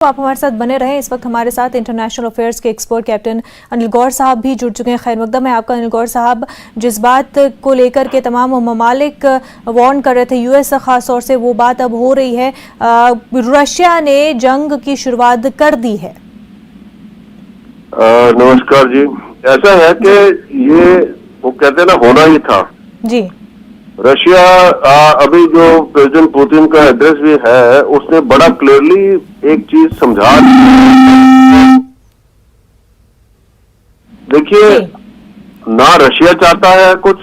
आप हमारे साथ बने रहें। इस वक्त हमारे साथ इंटरनेशनल अफेयर्स के एक्सपर्ट कैप्टन अनिल गौर साहब भी जुड़ चुके हैं। खैर मकदम है आपका अनिल गौर साहब। जिस बात को लेकर के तमाम ममालिक वार्न कर रहे थे, यूएस खास तौर से, वो बात अब हो रही है। रशिया ने जंग की शुरुआत कर दी है। नमस्कार जी। ऐसा है कि ये वो कहते हैं ना, होना ही था जी। रशिया अभी जो प्रेसिडेंट पुतिन का एड्रेस भी है, उसने बड़ा क्लियरली एक चीज समझा। देखिए, ना रशिया चाहता है कुछ,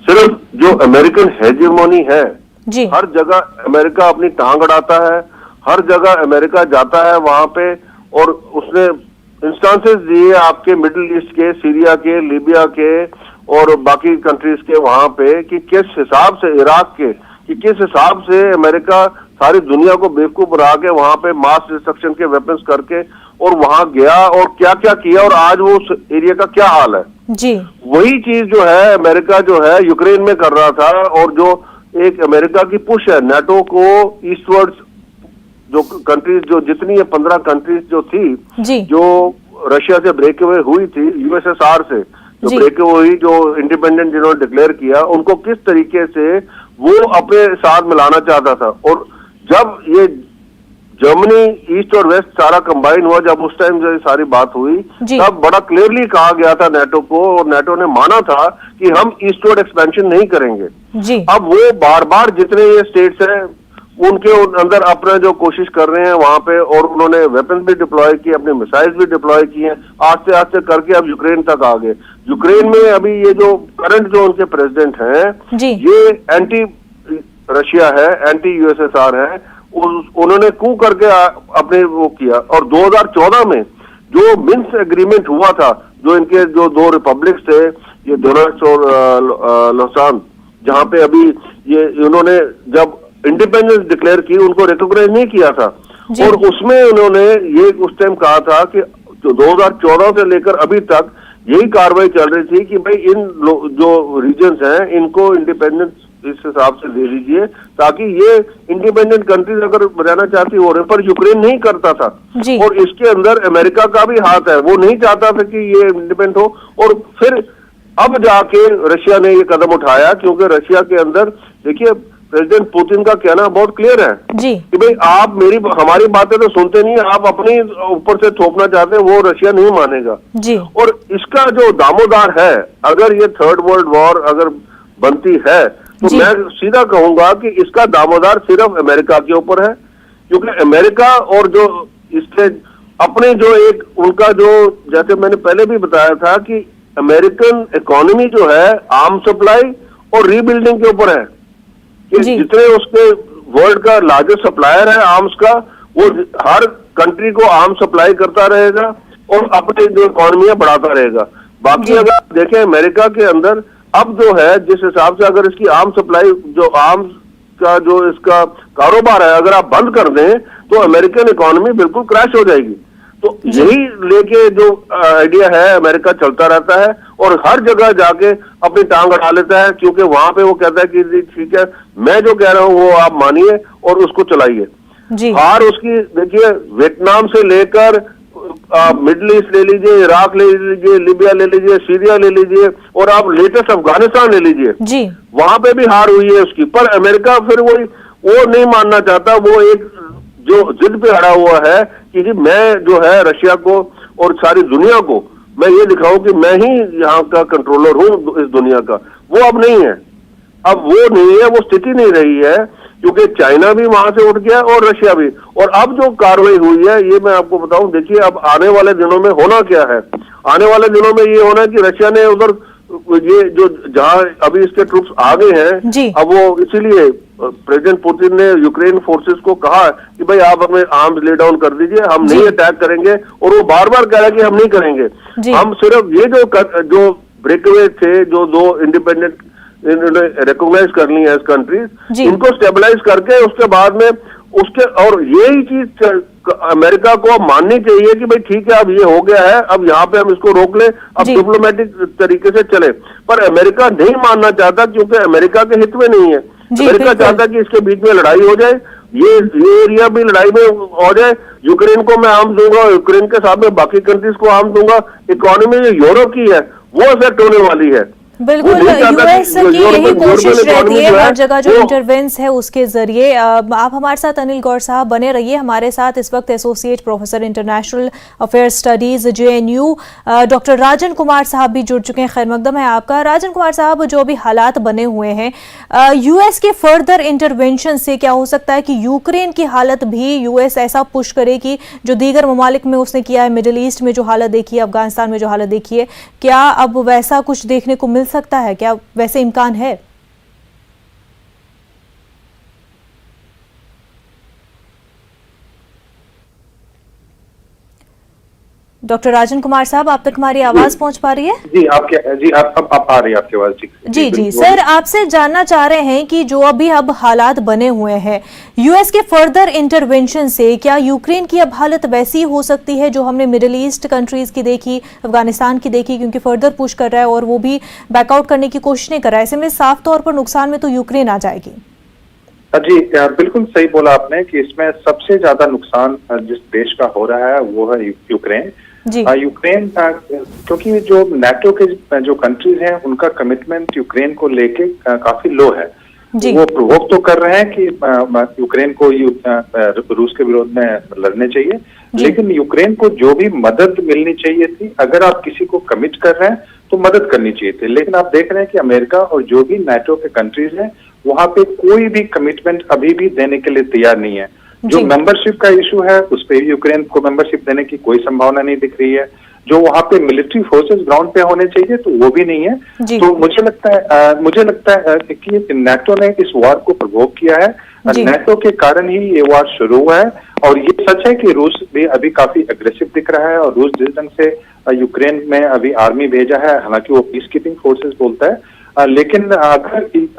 सिर्फ जो अमेरिकन हेजेमोनी है जी। हर जगह अमेरिका अपनी टांग अड़ाता है, हर जगह अमेरिका जाता है वहां पे, और उसने इंस्टांसेस दिए आपके मिडिल ईस्ट के, सीरिया के, लीबिया के और बाकी कंट्रीज के वहां पे, कि किस हिसाब से इराक के, कि किस हिसाब से अमेरिका सारी दुनिया को बेवकूफ बना के वहां पे मास डिस्ट्रक्शन के वेपन्स करके और वहां गया और क्या क्या किया, और आज वो उस एरिया का क्या हाल है जी। वही चीज जो है अमेरिका जो है यूक्रेन में कर रहा था। और जो एक अमेरिका की पुश है नेटो को ईस्टवर्ड्स, जो कंट्रीज जो जितनी है 15 कंट्रीज जो थी जी। जो रशिया से ब्रेक अवे हुई थी, यूएसएसआर से जो ब्रेक अवे हुई, जो इंडिपेंडेंट जिन्होंने डिक्लेयर किया, उनको किस तरीके से वो अपने साथ मिलाना चाहता था। और जब ये जर्मनी ईस्ट और वेस्ट सारा कंबाइन हुआ, जब उस टाइम जो सारी बात हुई, तब बड़ा क्लियरली कहा गया था नेटो को, और नेटो ने माना था कि हम ईस्टवर्ड एक्सपेंशन नहीं करेंगे जी। अब वो बार बार जितने ये स्टेट्स हैं उनके अंदर अपना जो कोशिश कर रहे हैं वहां पे, और उन्होंने वेपन्स भी डिप्लॉय किए, अपने मिसाइल्स भी डिप्लॉय किए हैं, आस्ते आस्ते करके अब यूक्रेन तक आ गए। यूक्रेन में अभी ये जो करंट जो उनके प्रेसिडेंट हैं ये एंटी रशिया है, एंटी यूएसएसआर है। उन्होंने कू करके अपने वो किया। और 2014 में जो मिन्स्क एग्रीमेंट हुआ था, जो इनके जो दो रिपब्लिक्स थे, ये डोनेट्स्क और लुहांस्क, जहां पे अभी ये इन्होंने जब इंडिपेंडेंस डिक्लेयर की, उनको रिकॉग्नाइज नहीं किया था, और उसमें उन्होंने ये उस टाइम कहा था कि जो 2014 से लेकर अभी तक यही कार्रवाई चल रही थी कि भाई इन जो रीजन्स हैं इनको इंडिपेंडेंस इस हिसाब से दे दीजिए, ताकि ये इंडिपेंडेंट कंट्रीज अगर रहना चाहती हो रहे, पर यूक्रेन नहीं करता था। और इसके अंदर अमेरिका का भी हाथ है, वो नहीं चाहता था कि ये इंडिपेंडेंट हो। और फिर अब जाके रशिया ने ये कदम उठाया, क्योंकि रशिया के अंदर देखिए प्रेसिडेंट पुतिन का कहना बहुत क्लियर है कि भाई आप हमारी बातें तो सुनते नहीं, आप अपनी ऊपर से थोपना चाहते हैं, वो रशिया नहीं मानेगा जी। और इसका जो दामोदार है, अगर ये थर्ड वर्ल्ड वॉर अगर बनती है तो मैं सीधा कहूंगा कि इसका दामोदार सिर्फ अमेरिका के ऊपर है, क्योंकि अमेरिका और जो इससे अपने जो एक उनका जो, जैसे मैंने पहले भी बताया था कि अमेरिकन इकोनॉमी जो है आर्म सप्लाई और रीबिल्डिंग के ऊपर है, कि जितने उसके वर्ल्ड का लार्जेस्ट सप्लायर है आर्म्स का, वो हर कंट्री को आर्म सप्लाई करता रहेगा और अपने जो इकोनॉमी है बढ़ाता रहेगा। बाकी अगर देखें अमेरिका के अंदर अब जो है, जिस हिसाब से अगर इसकी आर्म सप्लाई, जो आर्म्स का जो इसका कारोबार है, अगर आप बंद कर दें तो अमेरिकन इकोनॉमी बिल्कुल क्रैश हो जाएगी। तो यही लेके जो आइडिया है अमेरिका चलता रहता है, और हर जगह जाके अपनी टांग अड़ा लेता है, क्योंकि वहां पे वो कहता है कि ठीक है, मैं जो कह रहा हूं वो आप मानिए और उसको चलाइए। हार उसकी देखिए, वियतनाम से लेकर मिडिल ईस्ट ले लीजिए, इराक ले लीजिए, लीबिया ले लीजिए, सीरिया ले लीजिए, और आप लेटेस्ट अफगानिस्तान ले लीजिए, वहां पे भी हार हुई है उसकी। पर अमेरिका फिर वो नहीं मानना चाहता, वो एक जो जिद पे अड़ा हुआ है कि मैं जो है रशिया को और सारी दुनिया को मैं ये दिखाऊं कि मैं ही यहाँ का कंट्रोलर हूँ इस दुनिया का। वो अब नहीं है, अब वो नहीं है, वो स्थिति नहीं रही है, क्योंकि चाइना भी वहां से उठ गया और रशिया भी। और अब जो कार्रवाई हुई है, ये मैं आपको बताऊं, देखिए अब आने वाले दिनों में होना क्या है। आने वाले दिनों में ये होना है कि रशिया ने उधर ये जो जहां अभी इसके ट्रूप्स आ गए हैं, अब वो इसीलिए प्रेसिडेंट पुतिन ने यूक्रेन फोर्सेस को कहा कि भाई आप अपने आर्म्स ले डाउन कर दीजिए, हम नहीं अटैक करेंगे। और वो बार बार कह रहा है कि हम नहीं करेंगे, हम सिर्फ ये जो ब्रेकअवे थे, जो दो इंडिपेंडेंट इन्होंने रिकॉग्नाइज कर ली है इस कंट्रीज, इनको स्टेबलाइज करके उसके बाद में उसके, और यही चीज अमेरिका को अब माननी चाहिए कि भाई ठीक है अब ये हो गया है, अब यहाँ पे हम इसको रोक लें, अब डिप्लोमेटिक तरीके से चले। पर अमेरिका नहीं मानना चाहता, क्योंकि अमेरिका के हित में नहीं है। अमेरिका चाहता कि इसके बीच में लड़ाई हो जाए, ये एरिया भी लड़ाई में हो जाए, यूक्रेन को मैं आर्म्स दूंगा, यूक्रेन के साथ में बाकी कंट्रीज को आर्म्स दूंगा, इकोनॉमी जो यूरोप की है वो इफेक्ट होने वाली है। बिल्कुल, यूएस की यही कोशिश रहती है हर जगह जो इंटरवेंस है उसके जरिए। आप हमारे साथ अनिल गौर साहब बने रहिए। हमारे साथ इस वक्त associate professor international affair studies JNU doctor Rajan Kumar sahab भी जुड़ चुके हैं। खैर मकदम है आपका। राजन कुमार साहब, जो अभी हालात बने हुए हैं यूएस के फर्दर इंटरवेंशन से क्या हो सकता है कि यूक्रेन की हालत भी यूएस ऐसा पुश करे कि जो दीगर ममालिक में उसने किया है, मिडिल ईस्ट में जो हालत देखी है, अफगानिस्तान में जो हालत देखी है, क्या अब वैसा कुछ देखने को मिल सकता है? क्या वैसे इम्कान है? डॉक्टर राजन कुमार साहब, आप तक हमारी आवाज पहुंच पा रही है? जी, आप आ रही है आपकी आवाज ठीक से। जी सर, आपसे जानना चाह रहे हैं कि जो अभी अब हालात बने हुए हैं यूएस के फर्दर इंटरवेंशन से, क्या यूक्रेन की अब हालत वैसी हो सकती है जो हमने मिडिल ईस्ट कंट्रीज की देखी, अफगानिस्तान की देखी, क्योंकि फर्दर पुश कर रहा है और वो भी बैकआउट करने की कोशिश नहीं कर रहा है। ऐसे में साफ तौर पर नुकसान में तो यूक्रेन आ जाएगी। जी, बिल्कुल सही बोला आपने कि इसमें सबसे ज्यादा नुकसान जिस देश का हो रहा है वो है यूक्रेन। यूक्रेन क्योंकि जो नाटो के जो कंट्रीज हैं उनका कमिटमेंट यूक्रेन को लेके काफी लो है। वो प्रोवोक तो कर रहे हैं कि यूक्रेन को रूस के विरोध में लड़ने चाहिए, लेकिन यूक्रेन को जो भी मदद मिलनी चाहिए थी, अगर आप किसी को कमिट कर रहे हैं तो मदद करनी चाहिए थी। लेकिन आप देख रहे हैं कि अमेरिका और जो भी नाटो के कंट्रीज हैं वहां पे कोई भी कमिटमेंट अभी भी देने के लिए तैयार नहीं है। जो मेंबरशिप का इशू है उस पर भी यूक्रेन को मेंबरशिप देने की कोई संभावना नहीं दिख रही है। जो वहां पे मिलिट्री फोर्सेस ग्राउंड पे होने चाहिए तो वो भी नहीं है। तो मुझे लगता है कि नाटो ने इस वार को प्रवोक किया है। नाटो के कारण ही ये वार शुरू हुआ है। और ये सच है कि रूस भी अभी काफी अग्रेसिव दिख रहा है और रूस जिस ढंग से यूक्रेन में अभी आर्मी भेजा है, हालांकि वो पीस कीपिंग फोर्सेस बोलता है, लेकिन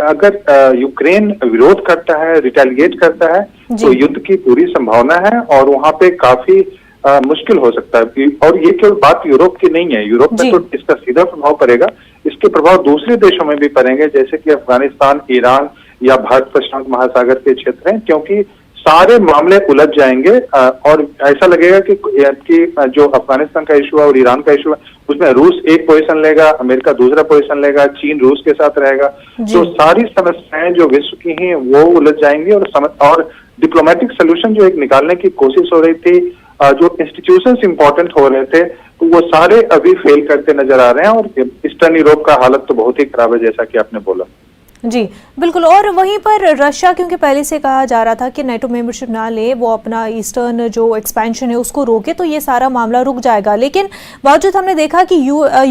अगर यूक्रेन विरोध करता है, रिटेलिएट करता है तो युद्ध की पूरी संभावना है और वहां पे काफी मुश्किल हो सकता है। और ये केवल बात यूरोप की नहीं है, यूरोप में तो इसका सीधा प्रभाव पड़ेगा, इसके प्रभाव दूसरे देशों में भी पड़ेंगे, जैसे कि अफगानिस्तान, ईरान या भारत प्रशांत महासागर के क्षेत्र हैं, क्योंकि सारे मामले उलझ जाएंगे और ऐसा लगेगा कि जो अफगानिस्तान का इशू है और ईरान का इशू है उसमें रूस एक पोजीशन लेगा, अमेरिका दूसरा पोजीशन लेगा, चीन रूस के साथ रहेगा। तो सारी समस्याएं जो विश्व की हैं वो उलझ जाएंगी और डिप्लोमेटिक सोल्यूशन जो एक निकालने की कोशिश हो रही थी, जो इंस्टीट्यूशंस इंपॉर्टेंट हो रहे थे, तो वो सारे अभी फेल करते नजर आ रहे हैं। और ईस्टर्न यूरोप का हालत तो बहुत ही खराब है, जैसा कि आपने बोला। जी बिल्कुल। और वहीं पर रशिया, क्योंकि पहले से कहा जा रहा था कि नेटो मेंबरशिप ना ले, वो अपना ईस्टर्न जो एक्सपेंशन है उसको रोके तो ये सारा मामला रुक जाएगा, लेकिन बावजूद हमने देखा कि